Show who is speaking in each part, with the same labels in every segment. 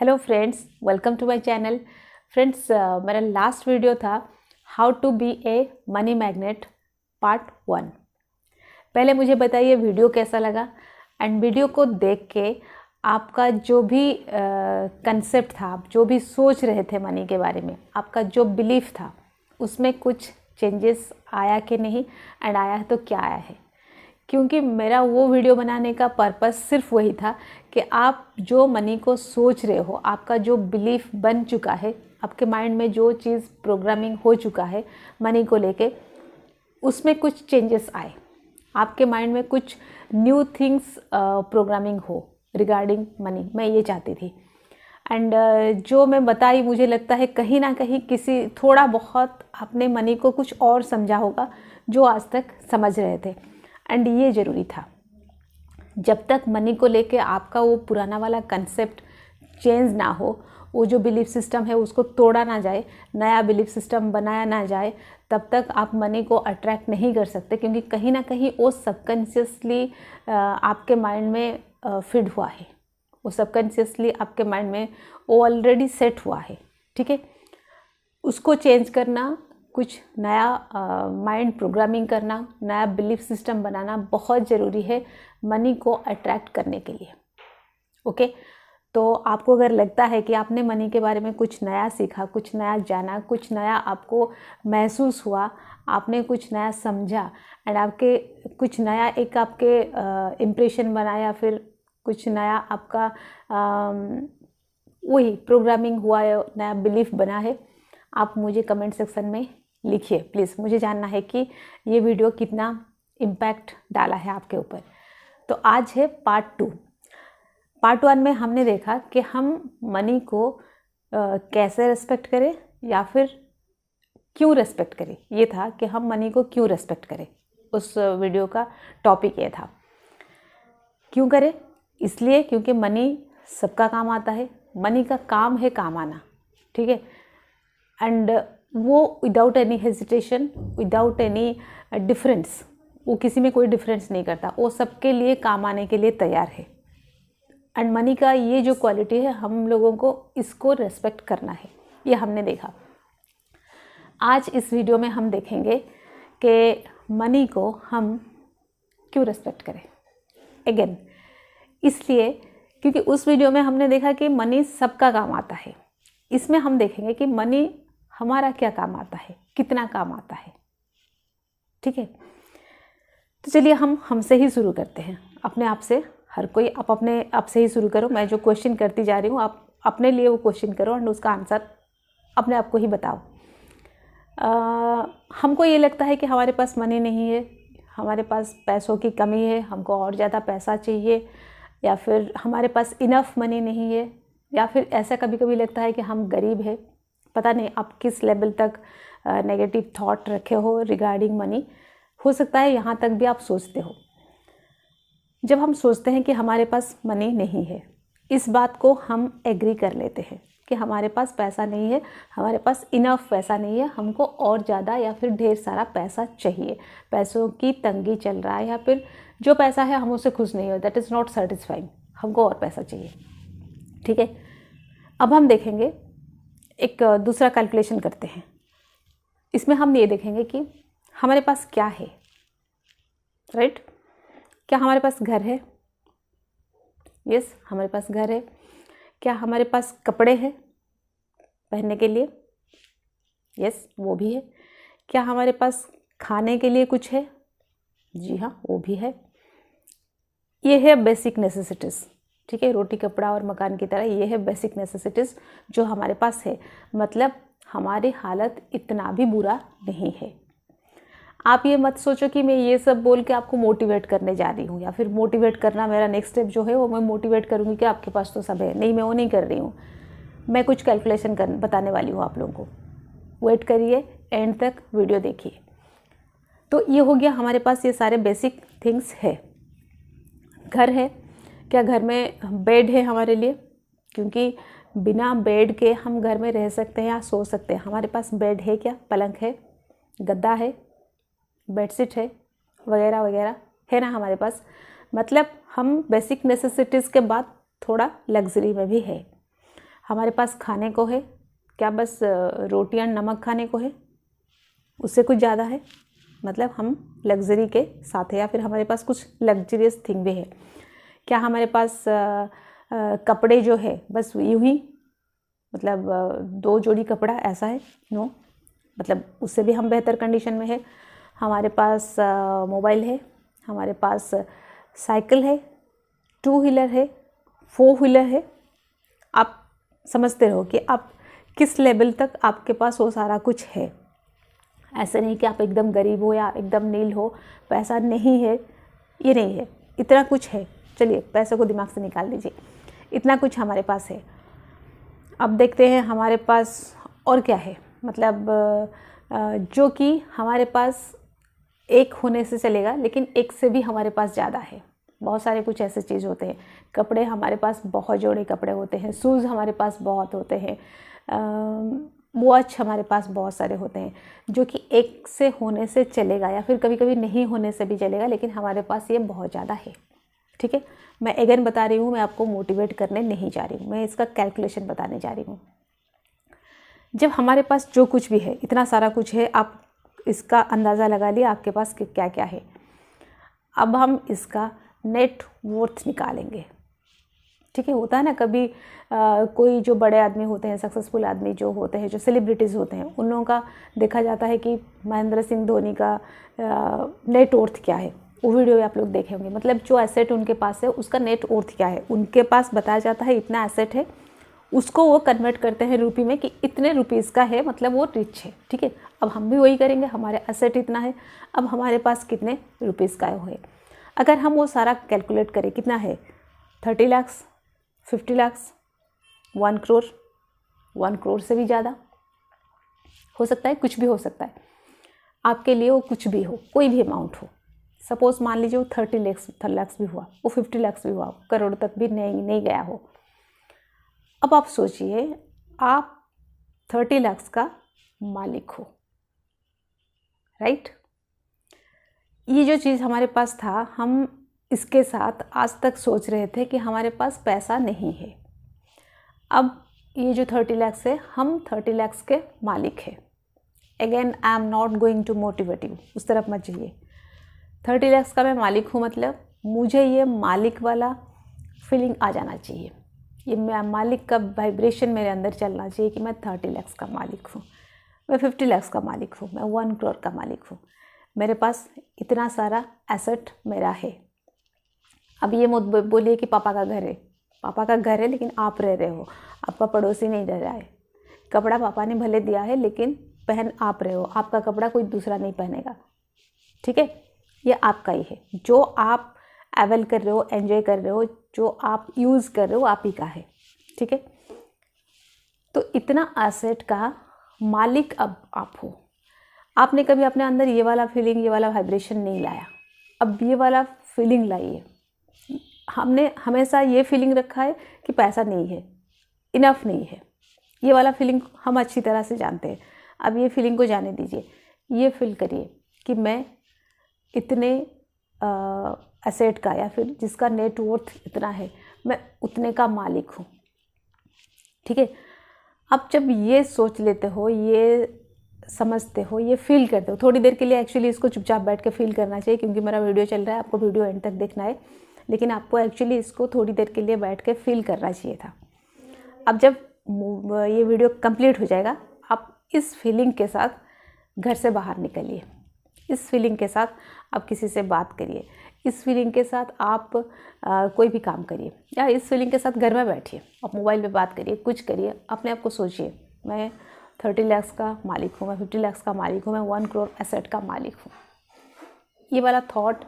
Speaker 1: Hello friends, welcome to my channel. Friends, मेरा last video था how to be a money magnet part 1। पहले मुझे बताइए video कैसा लगा, एंड वीडियो को देख के आपका जो भी कंसेप्ट था, आप जो भी सोच रहे थे मनी के बारे में, आपका जो बिलीफ था उसमें कुछ चेंजेस आया कि नहीं, एंड आया है तो क्या आया है। क्योंकि मेरा वो वीडियो बनाने का पर्पस सिर्फ वही था कि आप जो मनी को सोच रहे हो, आपका जो बिलीफ बन चुका है, आपके माइंड में जो चीज़ प्रोग्रामिंग हो चुका है मनी को लेके, उसमें कुछ चेंजेस आए, आपके माइंड में कुछ न्यू थिंग्स प्रोग्रामिंग हो रिगार्डिंग मनी। मैं ये चाहती थी, एंड जो मैं बताई, मुझे लगता है कहीं ना कहीं किसी थोड़ा बहुत आपने मनी को कुछ और समझा होगा जो आज तक समझ रहे थे। एंड ये ज़रूरी था, जब तक मनी को लेके आपका वो पुराना वाला कंसेप्ट चेंज ना हो, वो जो बिलीफ सिस्टम है उसको तोड़ा ना जाए, नया बिलीफ सिस्टम बनाया ना जाए, तब तक आप मनी को अट्रैक्ट नहीं कर सकते। क्योंकि कहीं ना कहीं वो सबकॉन्शियसली आपके माइंड में फीड हुआ है, वो सबकॉन्शियसली आपके माइंड में वो ऑलरेडी सेट हुआ है। ठीक है, उसको चेंज करना, कुछ नया माइंड प्रोग्रामिंग करना, नया बिलीफ सिस्टम बनाना बहुत ज़रूरी है मनी को अट्रैक्ट करने के लिए। ओके, तो आपको अगर लगता है कि आपने मनी के बारे में कुछ नया सीखा, कुछ नया जाना, कुछ नया आपको महसूस हुआ, आपने कुछ नया समझा, एंड आपके कुछ नया एक आपके इम्प्रेशन बना, या फिर कुछ नया आपका वही प्रोग्रामिंग हुआ है, नया बिलीफ बना है, आप मुझे कमेंट सेक्शन में लिखिए प्लीज़। मुझे जानना है कि ये वीडियो कितना इम्पैक्ट डाला है आपके ऊपर। तो आज है पार्ट 2। पार्ट 1 में हमने देखा कि हम मनी को कैसे रेस्पेक्ट करें, या फिर क्यों रेस्पेक्ट करें। ये था कि हम मनी को क्यों रेस्पेक्ट करें, उस वीडियो का टॉपिक ये था। क्यों करें? इसलिए क्योंकि मनी सबका काम आता है, मनी का काम है काम आना। ठीक है, एंड वो without any hesitation, without any difference, वो किसी में कोई डिफरेंस नहीं करता, वो सबके लिए काम आने के लिए तैयार है। एंड मनी का ये जो क्वालिटी है, हम लोगों को इसको रेस्पेक्ट करना है, ये हमने देखा। आज इस वीडियो में हम देखेंगे कि मनी को हम क्यों रेस्पेक्ट करें। अगेन इसलिए क्योंकि उस वीडियो में हमने देखा कि मनी सबका काम आता है। इसमें हम देखेंगे कि मनी हमारा क्या काम आता है, कितना काम आता है। ठीक है, तो चलिए हम हमसे ही शुरू करते हैं, अपने आप से। हर कोई आप अपने आप से ही शुरू करो। मैं जो क्वेश्चन करती जा रही हूँ, आप अपने लिए वो क्वेश्चन करो, एंड उसका आंसर अपने आप को ही बताओ। हमको ये लगता है कि हमारे पास मनी नहीं है, हमारे पास पैसों की कमी है, हमको और ज़्यादा पैसा चाहिए, या फिर हमारे पास इनफ मनी नहीं है, या फिर ऐसा कभी कभी लगता है कि हम गरीब है। पता नहीं आप किस लेवल तक नेगेटिव थॉट रखे हो रिगार्डिंग मनी। हो सकता है यहाँ तक भी आप सोचते हो। जब हम सोचते हैं कि हमारे पास मनी नहीं है, इस बात को हम एग्री कर लेते हैं कि हमारे पास पैसा नहीं है, हमारे पास इनफ पैसा नहीं है, हमको और ज़्यादा या फिर ढेर सारा पैसा चाहिए, पैसों की तंगी चल रहा है, या फिर जो पैसा है हम उससे खुश नहीं हो, दैट इज़ नॉट सेटिस्फाइंग, हमको और पैसा चाहिए। ठीक है, अब हम देखेंगे, एक दूसरा कैलकुलेशन करते हैं। इसमें हम ये देखेंगे कि हमारे पास क्या है। राइट, क्या हमारे पास घर है? यस, हमारे पास घर है। क्या हमारे पास कपड़े हैं पहनने के लिए? यस, वो भी है। क्या हमारे पास खाने के लिए कुछ है? जी हाँ, वो भी है। ये है बेसिक नेसेसिटीज़। ठीक है, रोटी कपड़ा और मकान की तरह ये है बेसिक नेसेसिटीज़ जो हमारे पास है। मतलब हमारी हालत इतना भी बुरा नहीं है। आप ये मत सोचो कि मैं ये सब बोल के आपको मोटिवेट करने जा रही हूँ, या फिर मोटिवेट करना मेरा नेक्स्ट स्टेप जो है वो मैं मोटिवेट करूँगी कि आपके पास तो सब है। नहीं, मैं वो नहीं कर रही हूँ। मैं कुछ कैलकुलेशन बताने वाली हूँ आप लोगों को। वेट करिए, एंड तक वीडियो देखिए। तो ये हो गया, हमारे पास ये सारे बेसिक थिंग्स है। घर है, क्या घर में बेड है हमारे लिए? क्योंकि बिना बेड के हम घर में रह सकते हैं या सो सकते हैं। हमारे पास बेड है क्या? पलंग है, गद्दा है, बेडशीट है, वगैरह वगैरह है ना हमारे पास। मतलब हम बेसिक नेसेसिटीज़ के बाद थोड़ा लग्जरी में भी है। हमारे पास खाने को है क्या, बस रोटियां नमक खाने को है, उससे कुछ ज़्यादा है, मतलब हम लग्जरी के साथ है, या फिर हमारे पास कुछ लग्जरियस थिंग भी है क्या, हमारे पास कपड़े जो है बस यूं ही, मतलब 2 जोड़ी कपड़ा ऐसा है, नो, मतलब उससे भी हम बेहतर कंडीशन में है। हमारे पास मोबाइल है, हमारे पास साइकिल है, 2 व्हीलर है, 4 व्हीलर है। आप समझते रहो कि आप किस लेवल तक आपके पास वो सारा कुछ है। ऐसे नहीं कि आप एकदम गरीब हो या एकदम नील हो, पैसा नहीं है, ये नहीं है, इतना कुछ है। चलिए पैसे को दिमाग से निकाल दीजिए, इतना कुछ हमारे पास है। अब देखते हैं हमारे पास और क्या है, मतलब जो कि हमारे पास एक होने से चलेगा, लेकिन एक से भी हमारे पास ज़्यादा है। बहुत सारे कुछ ऐसे चीज़ होते हैं, कपड़े हमारे पास बहुत जोड़े कपड़े होते हैं, शूज़ हमारे पास बहुत होते हैं, वॉच हमारे पास बहुत सारे होते हैं, जो कि एक से होने से चलेगा या फिर कभी कभी नहीं होने से भी चलेगा, लेकिन हमारे पास ये बहुत ज़्यादा है। ठीक है, मैं अगेन बता रही हूँ, मैं आपको मोटिवेट करने नहीं जा रही हूँ, मैं इसका कैलकुलेशन बताने जा रही हूँ। जब हमारे पास जो कुछ भी है, इतना सारा कुछ है, आप इसका अंदाज़ा लगा लिया आपके पास क्या क्या है। अब हम इसका नेट वर्थ निकालेंगे। ठीक है, होता है ना कभी कोई जो बड़े आदमी होते हैं, सक्सेसफुल आदमी जो होते हैं, जो सेलिब्रिटीज़ होते हैं, उन लोगों का देखा जाता है कि महेंद्र सिंह धोनी का नेट वर्थ क्या है, वो वीडियो भी आप लोग देखे होंगे। मतलब जो एसेट उनके पास है उसका नेट वर्थ क्या है, उनके पास बताया जाता है इतना एसेट है, उसको वो कन्वर्ट करते हैं रुपये में कि इतने रुपीज़ का है, मतलब वो रिच है। ठीक है, अब हम भी वही करेंगे, हमारे एसेट इतना है, अब हमारे पास कितने रुपीज़ का है। अगर हम वो सारा कैलकुलेट करें, कितना है, 30 लाख, 50 लाख, 1 करोड़, 1 करोड़ से भी ज़्यादा हो सकता है, कुछ भी हो सकता है आपके लिए, वो कुछ भी हो, कोई भी अमाउंट हो। सपोज़ मान लीजिए वो 30 लाख भी हुआ, वो 50 लाख भी हुआ, करोड़ तक भी नहीं गया हो। अब आप सोचिए, आप 30 लाख का मालिक हो, राइट। ये जो चीज़ हमारे पास था, हम इसके साथ आज तक सोच रहे थे कि हमारे पास पैसा नहीं है। अब ये जो 30 लाख है, हम 30 लाख के मालिक हैं। Again I am not going to motivate you, उस तरफ मत जाइए। 30 लाख का मैं मालिक हूँ, मतलब मुझे ये मालिक वाला फीलिंग आ जाना चाहिए, ये मालिक का वाइब्रेशन मेरे अंदर चलना चाहिए कि मैं 30 लाख का मालिक हूँ, मैं 50 लाख का मालिक हूँ, मैं 1 करोड़ का मालिक हूँ, मेरे पास इतना सारा एसेट मेरा है। अब ये मत बोलिए कि पापा का घर है, पापा का घर है लेकिन आप रह रहे हो, आपका पड़ोसी नहीं रह रहा है। कपड़ा पापा ने भले दिया है लेकिन पहन आप रहे हो, आपका कपड़ा कोई दूसरा नहीं पहनेगा। ठीक है, ये आपका ही है, जो आप अवेल कर रहे हो, एंजॉय कर रहे हो, जो आप यूज़ कर रहे हो, आप ही का है। ठीक है, तो इतना एसेट का मालिक अब आप हो। आपने कभी अपने अंदर ये वाला फीलिंग, ये वाला वाइब्रेशन नहीं लाया, अब ये वाला फीलिंग लाइए। हमने हमेशा ये फीलिंग रखा है कि पैसा नहीं है, इनफ नहीं है, ये वाला फीलिंग हम अच्छी तरह से जानते हैं। अब ये फीलिंग को जाने दीजिए, ये फील करिए कि मैं इतने एसेट का, या फिर जिसका नेट वर्थ इतना है, मैं उतने का मालिक हूँ। ठीक है, अब जब ये सोच लेते हो, ये समझते हो, ये फील करते हो, थोड़ी देर के लिए एक्चुअली इसको चुपचाप बैठ के फील करना चाहिए, क्योंकि मेरा वीडियो चल रहा है, आपको वीडियो एंड तक देखना है, लेकिन आपको एक्चुअली इसको थोड़ी देर के लिए बैठ के फील करना चाहिए था। अब जब ये वीडियो कंप्लीट हो जाएगा, आप इस फीलिंग के साथ घर से बाहर निकलिए, इस फीलिंग के साथ आप किसी से बात करिए, इस फीलिंग के साथ आप कोई भी काम करिए, या इस फीलिंग के साथ घर में बैठिए, आप मोबाइल पे बात करिए, कुछ करिए, अपने आप को सोचिए, मैं 30 लाख का मालिक हूँ, मैं 50 लाख का मालिक हूँ, मैं 1 करोड़ एसेट का मालिक हूँ। ये वाला थॉट,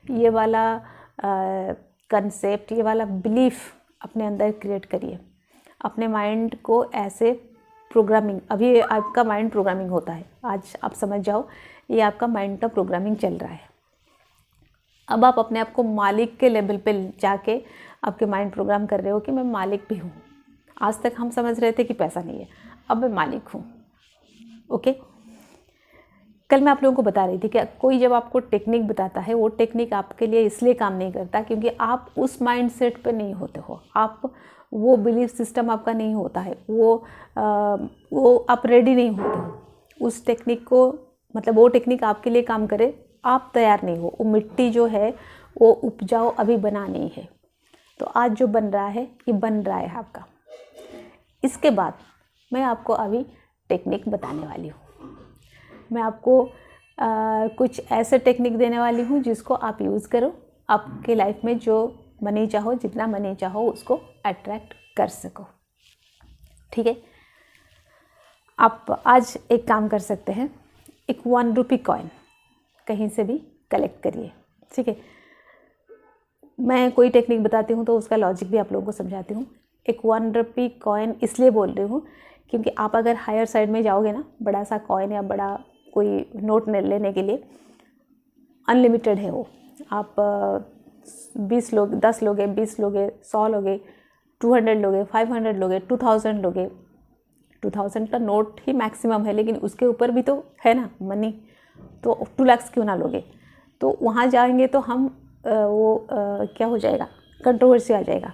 Speaker 1: ये वाला कंसेप्ट, ये वाला बिलीफ अपने अंदर क्रिएट करिए। अपने माइंड को ऐसे प्रोग्रामिंग, अभी आपका माइंड प्रोग्रामिंग होता है, आज आप समझ जाओ, ये आपका माइंड का प्रोग्रामिंग चल रहा है। अब आप अपने आप को मालिक के लेवल पे जाके आपके माइंड प्रोग्राम कर रहे हो कि मैं मालिक भी हूँ। आज तक हम समझ रहे थे कि पैसा नहीं है, अब मैं मालिक हूँ। ओके, कल मैं आप लोगों को बता रही थी कि कोई जब आपको टेक्निक बताता है वो टेक्निक आपके लिए इसलिए काम नहीं करता क्योंकि आप उस माइंडसेट पे नहीं होते हो, आप वो बिलीफ सिस्टम आपका नहीं होता है, वो आप रेडी नहीं होते हो उस टेक्निक को, मतलब वो टेक्निक आपके लिए काम करे, आप तैयार नहीं हो। वो मिट्टी जो है वो उपजाऊ अभी बना नहीं है। तो आज जो बन रहा है ये बन रहा है आपका। इसके बाद मैं आपको अभी टेक्निक बताने वाली हूँ। मैं आपको कुछ ऐसे टेक्निक देने वाली हूँ जिसको आप यूज़ करो, आपके लाइफ में जो मनी चाहो, जितना मनी चाहो उसको अट्रैक्ट कर सको। ठीक है, आप आज एक काम कर सकते हैं, एक 1 रुपी कॉइन कहीं से भी कलेक्ट करिए। ठीक है, मैं कोई टेक्निक बताती हूँ तो उसका लॉजिक भी आप लोगों को समझाती हूँ। एक 1 रुपी कॉइन इसलिए बोल रही हूँ क्योंकि आप अगर हायर साइड में जाओगे ना, बड़ा सा कॉइन या बड़ा कोई नोट लेने के लिए अनलिमिटेड है वो। आप 20 लोग, 10 लोगे, 20 लोगे, 100 लोगे, 200 लोगे, 500 लोगे, 2000 लोगे। 2000 का नोट ही मैक्सिमम है, लेकिन उसके ऊपर भी तो है ना मनी, तो 2 लाख क्यों ना लोगे। तो वहाँ जाएंगे तो हम क्या हो जाएगा, कंट्रोवर्सी आ जाएगा।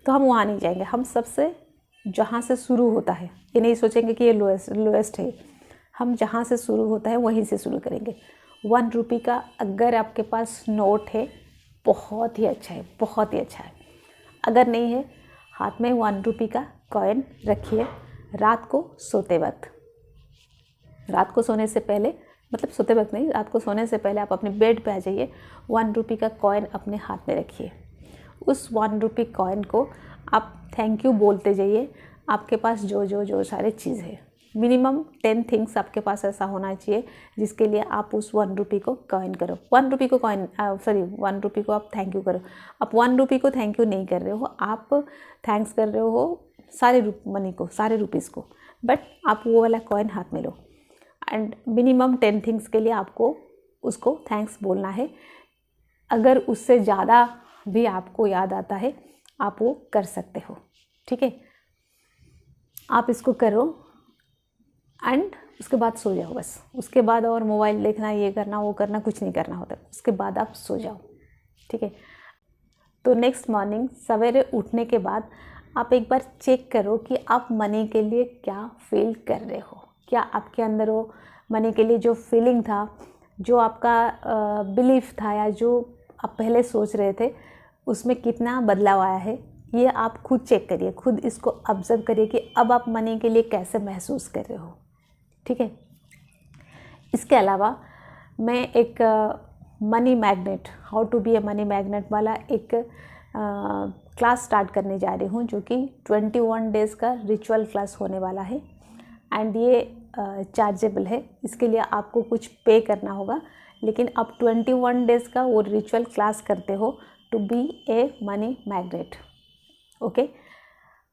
Speaker 1: तो हम वहाँ नहीं जाएंगे, हम सबसे जहाँ से शुरू होता है, ये नहीं सोचेंगे कि ये लोएस्ट है, हम जहाँ से शुरू होता है वहीं से शुरू करेंगे। 1 रुपी का अगर आपके पास नोट है बहुत ही अच्छा है, बहुत ही अच्छा है। अगर नहीं है, हाथ में 1 रुपी का कॉइन रखिए। रात को सोते वक्त, रात को सोने से पहले, मतलब सोते वक्त नहीं, रात को सोने से पहले आप अपने बेड पे आ जाइए, 1 रुपी का कॉइन अपने हाथ में रखिए। उस 1 रुपी कॉइन को आप थैंक यू बोलते जाइए। आपके पास जो सारे चीज़ है, मिनिमम 10 थिंग्स आपके पास ऐसा होना चाहिए जिसके लिए आप उस 1 रुपी को कॉइन करो। 1 रुपी को 1 रुपी को आप थैंक यू करो। आप 1 रुपी को थैंक यू नहीं कर रहे हो, आप थैंक्स कर रहे हो सारे मनी को, सारे रुपीज़ को, बट आप वो वाला कॉइन हाथ में लो। एंड मिनिमम 10 थिंग्स के लिए आपको उसको थैंक्स बोलना है। अगर उससे ज़्यादा भी आपको याद आता है आप वो कर सकते हो। ठीक है, आप इसको करो एंड उसके बाद सो जाओ बस। उसके बाद और मोबाइल देखना, ये करना, वो करना, कुछ नहीं करना होता। उसके बाद आप सो जाओ। ठीक है, तो नेक्स्ट मॉर्निंग सवेरे उठने के बाद आप एक बार चेक करो कि आप मनी के लिए क्या फील कर रहे हो। क्या आपके अंदर वो मनी के लिए जो फीलिंग था, जो आपका बिलीफ था, या जो आप पहले सोच रहे थे, उसमें कितना बदलाव आया है। ये आप खुद चेक करिए, खुद इसको ऑब्जर्व करिए कि अब आप मनी के लिए कैसे महसूस कर रहे हो। ठीक है, इसके अलावा मैं एक money magnet, how to be a money magnet वाला एक क्लास स्टार्ट करने जा रही हूँ, जो कि 21 डेज़ का रिचुअल क्लास होने वाला है। एंड ये चार्जेबल है, इसके लिए आपको कुछ पे करना होगा, लेकिन आप 21 डेज़ का वो रिचुअल क्लास करते हो to be a money magnet. Okay,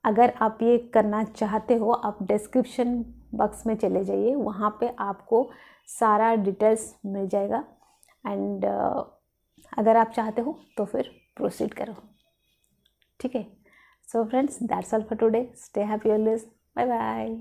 Speaker 1: अगर आप ये करना चाहते हो, आप डिस्क्रिप्शन बॉक्स में चले जाइए, वहाँ पे आपको सारा डिटेल्स मिल जाएगा। एंड अगर आप चाहते हो तो फिर प्रोसीड करो। ठीक है, so friends, that's all for today. Stay happy always, bye bye.